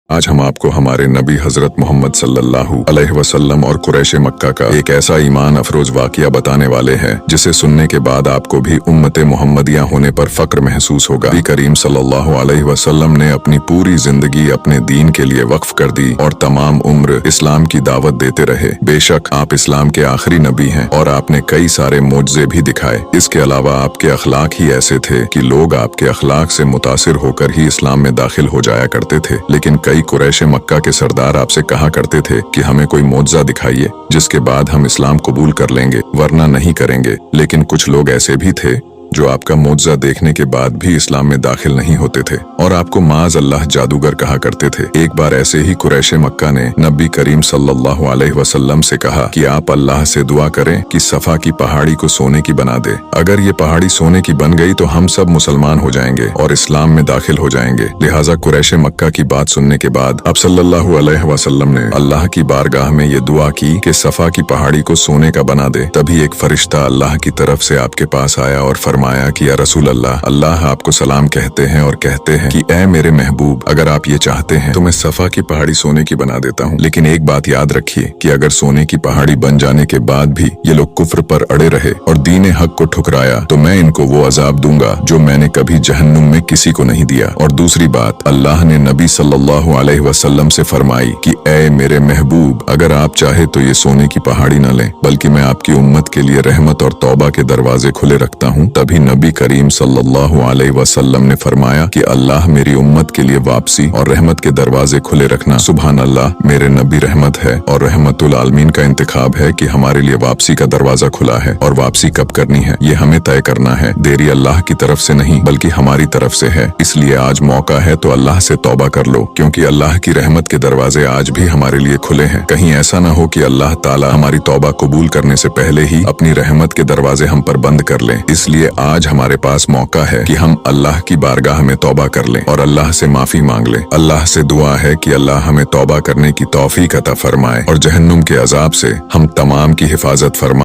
आज हम आपको हमारे नबी हजरत मोहम्मद सल्लल्लाहु अलैहि वसल्लम और कुरैश मक्का का एक ऐसा ईमान अफरोज वाकया बताने वाले हैं जिसे सुनने के बाद आपको भी उम्मते मोहम्मदिया होने पर फक्र महसूस होगा। नबी करीम सल्लल्लाहु अलैहि वसल्लम ने अपनी पूरी जिंदगी अपने दीन के लिए वक्फ कर दी और तमाम उम्र इस्लाम की दावत देते रहे। बेशक आप इस्लाम के आखिरी नबी हैं और आपने कई सारे मोजज़े भी दिखाए। इसके अलावा आपके अखलाक ही ऐसे थे कि लोग आपके अखलाक से मुतासिर होकर ही इस्लाम में दाखिल हो जाया करते थे। लेकिन कई कुरैश मक्का के सरदार आपसे कहा करते थे कि हमें कोई मोजज़ा दिखाइए जिसके बाद हम इस्लाम कबूल कर लेंगे, वरना नहीं करेंगे। लेकिन कुछ लोग ऐसे भी थे जो आपका मोजज़ा देखने के बाद भी इस्लाम में दाखिल नहीं होते थे और आपको माज़ अल्लाह जादूगर कहा करते थे। एक बार ऐसे ही कुरैश मक्का ने नबी करीम सल्लल्लाहु अलैहि वसल्लम से कहा कि आप अल्लाह से दुआ करें कि सफा की पहाड़ी को सोने की बना दे। अगर ये पहाड़ी सोने की बन गई तो हम सब मुसलमान हो जाएंगे और इस्लाम में दाखिल हो जाएंगे। लिहाजा कुरैश मक्का की बात सुनने के बाद आप सल्लल्लाहु अलैहि वसल्लम ने अल्लाह की बारगाह में ये दुआ की कि सफा की पहाड़ी को सोने का बना दे। तभी एक फरिश्ता अल्लाह की तरफ से आपके पास आया और फरमाया कि या रसूल अल्लाह, अल्लाह आपको सलाम कहते हैं और कहते हैं कि ऐ मेरे महबूब, अगर आप ये चाहते हैं तो मैं सफा की पहाड़ी सोने की बना देता हूँ। लेकिन एक बात याद रखिए कि अगर सोने की पहाड़ी बन जाने के बाद भी ये लोग कुफ्र पर अड़े रहे और दीन हक को ठुकराया तो मैं इनको वो अजाब दूंगा जो मैंने कभी जहन्नुम में किसी को नहीं दिया। और दूसरी बात, अल्लाह ने नबी सल्लल्लाहु अलैहि वसल्लम से फरमाई कि ऐ मेरे महबूब, अगर आप चाहे तो ये सोने की पहाड़ी न लें, बल्कि मैं आपकी उम्मत के लिए रहमत और तौबा के दरवाजे खुले रखता हूँ। तभी नबी करीम सल्लल्लाहु अलैहि वसल्लम ने फरमाया कि अल्लाह मेरी उम्मत के लिए वापसी और रहमत के दरवाजे खुले रखना। सुभान अल्लाह, मेरे नबी रहमत है और रहमतुल आलमीन का इंतखाब है कि हमारे लिए वापसी का दरवाजा खुला है और वापसी कब करनी है ये हमें तय करना है। देरी अल्लाह की तरफ से नहीं बल्कि हमारी तरफ से है। इसलिए आज मौका है तो अल्लाह से तौबा कर लो, क्योंकि अल्लाह की रहमत के दरवाजे आज भी हमारे लिए खुले हैं। कहीं ऐसा न हो कि अल्लाह ताला हमारी तौबा कबूल करने से पहले ही अपनी रहमत के दरवाजे हम पर बंद कर ले। इसलिए आज हमारे पास मौका है कि हम अल्लाह की बारगाह में तौबा कर लें और अल्लाह से माफी मांग लें। अल्लाह से दुआ है कि अल्लाह हमें तौबा करने की तौफीक अता फरमाए और जहन्नुम के अजाब से हम तमाम की हिफाजत फरमाए।